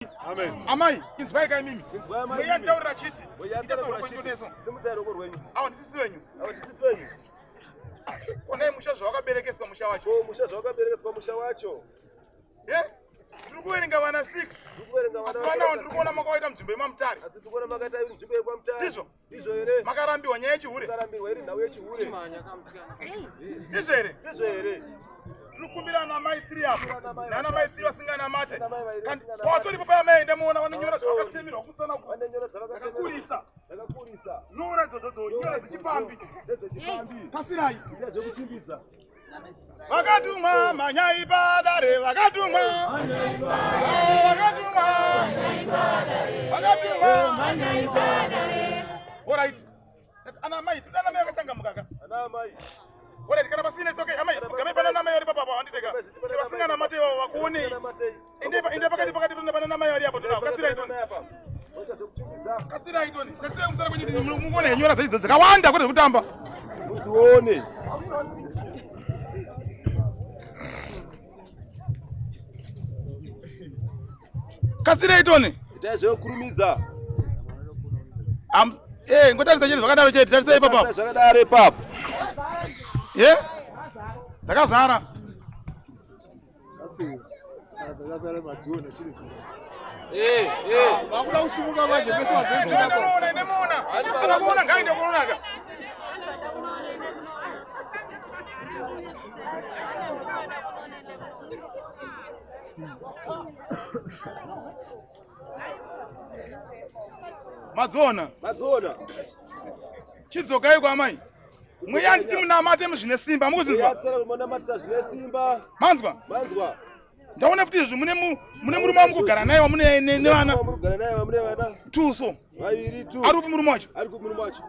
Amen. Amai, inzwaika mimi. Muyataura chiti. Muyataura chiti. Simuzairo korwenyu. Awo ndisisi wenyu. Awo ndisisi wenyu. Kone mushazo wakaberekeswa musha wacho. Oh, mushazo wakaberekeswa musha wacho. Tiri kuverenga vana 6. Asi vanawo ndiri kuona makawaita munzvimbo yemamutare. Asi tiri kuona makaita munzvimbo yemamutare. Ndizvo? Ndizvo here. Makarambiwa nyaya yechihure. Makarambiwa here nhau yechihure. Ndizvo here. Ndizvo here. Tinokumbira ana mai 3 apo. Nana mai 3 vasinganamate. Pawatoripo paya maenda muona vanonyora zvakatemerwa kusana uku. Vanonyora zvakakurisa. Zvakakurisa. Nyora dzodzo, nyora dzechipambi. Dzechipambi. Kasirai. Ndezvekuchimbidza. Vakatuma manyai padare, vakatuma manyai padare, vakatuma manyai padare. Alright. Ana mai, tudana mai vakatanga mukaka. Ana mai. Alright, kana pasine it's okay. Amai, kame banana mai ori papa anditeka. Tivasinga na mate wakuone. Inde pakati tuna banana mai ori hapo tuna. Kasirai toni. Kasirai toni. Kasirai msara kwenye muone nyora dzaidzo dzakawanda kuti kutamba. Uzione. Kasirai toni. Itaje kurumiza. Ngotarisa chete zvakadaro chete tarisei papa. Zvakadaro papa. Dzakazara. Dzakazara madziona chiri. Vakuda kusumuka manje pese wazenzera. Ndinoona. Akakuona ngainde kuonaka. Madzona. Chidzokai kwa mai. Muyandi timunamate muzvine simba mukuzvinzwa. Yatsara munamatisa zvine simba. Manzwa? Ndaona kuti izvi mune murume wamukugara naye wamune nevana. Mukugara naye wamune vana. Tuso. Vaviri tu. Ari kupi murume wacho? Ari kupi murume wacho?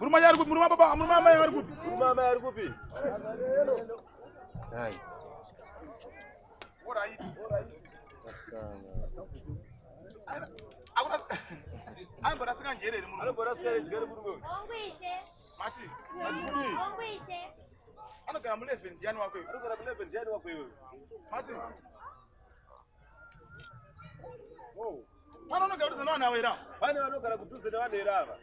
Murume wacho ari kupi? Murume baba, murume mai ari kupi? Murume mai ari kupi? Hai. Alright. Anbora sika njerere murume. Anbora sika njerere murume. Ongwishe. Mati. Ongwishe. Anogara mu 11 ndiani wako iwe? Anogara mu 11 ndiani wako iwe? Mati. Pano unogara kudhuze nevana wera. Pane vanogara kudhuze nevana wera ava.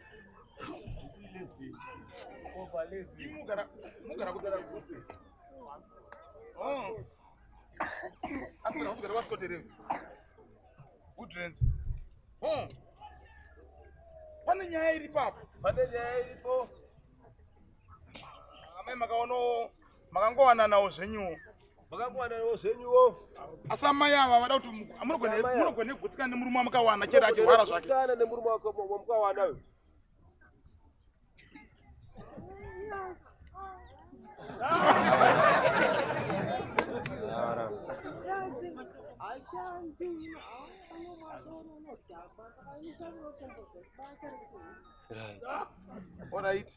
Mugara kudhuze. Asi kana usigara wasikotereva. Woodlands. Pane nyaya iripo apo. Pane nyaya iripo. Amai makaono makangowananawo zvenyuwo. Makawananawo zvenyuwo. Asi amai ava vada kuti munogone kugutsikana nemurume wamukawana chete achirwara zvake. Kugutsikana nemurume wamukawana uyu. Alright.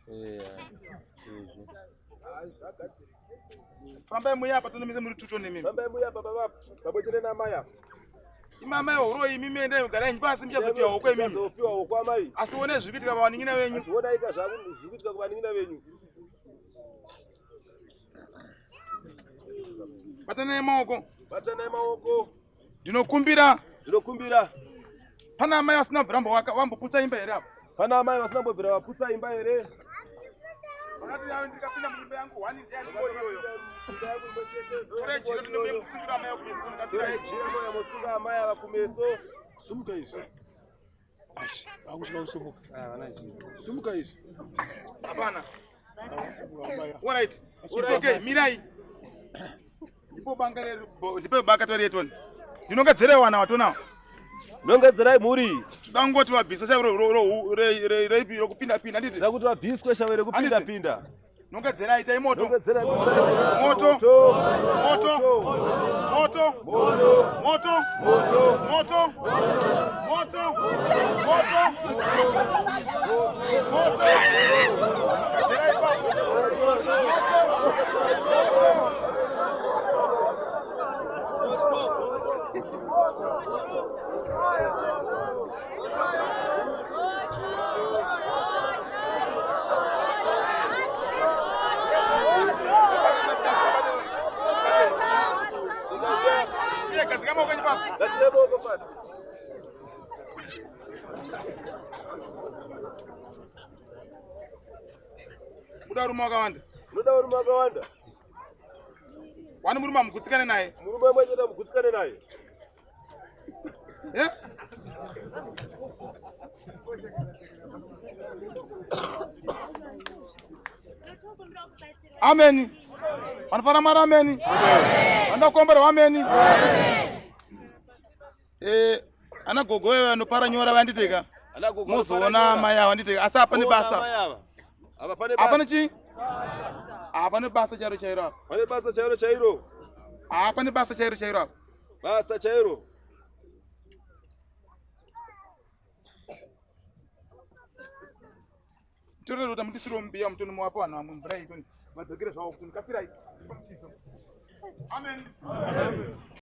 Fambai muyapa tonomize muri tuto nemimi. Fambai muyapa baba. Babochere na maya. Imamai horo imi mende mugara nyi pasi mchazopiwa hoko imimi. Mchazopiwa hoko amai. Asi one zvikitika pavaningina venyu. Asiona ika zvaku zvikitika kuvaningina venyu. Batanai maoko. Batanai maoko. Ndinokumbira. Pana amai vasina bvrambo vamboputsa imba here apo. Pana amai vasina bvira vaputsa imba here. Vakati yawe ndikapinda muimba yangu 1 ndiani iyoyo. Ore jira ndinomusungira amai kumeso kungatsira jira moyo musunga amai ava kumeso. Sumuka izvo. Ash, akushina usumuka. Sumuka izvo. Hapana. Alright. It's okay. Mirai. Ndipo baka toretoni. Ndinongedzera wana watona. Ndongedzerai muri. Tudangoti wabvisa shaviro reipi rokupinda pinda nditi. Zakuti wabviswe shaviro kupinda pinda. Ndongedzerai itai moto. Ndongedzerai moto. basi. Mudaruma wakawanda. Mudaruma wakawanda. Wani muruma mugutsikane naye. Muruma mwenye na mugutsikane naye. Eh? Amen. Wanafanya mara amen. Wanda kuombera amen. Anagogo wewe anopara nyora wanditeka. Muzona maya wanditeka. Asa apa ni basa. Apa ni chi? Apa ni basa chairo chairo. Pane basa chairo chairo. Apa ni basa chairo chairo. Basa chairo. Choro ndo tamtisiro mbia mtoni mwapo ana mbrai kuni. Mazagire sawa kuni kasira. Amen.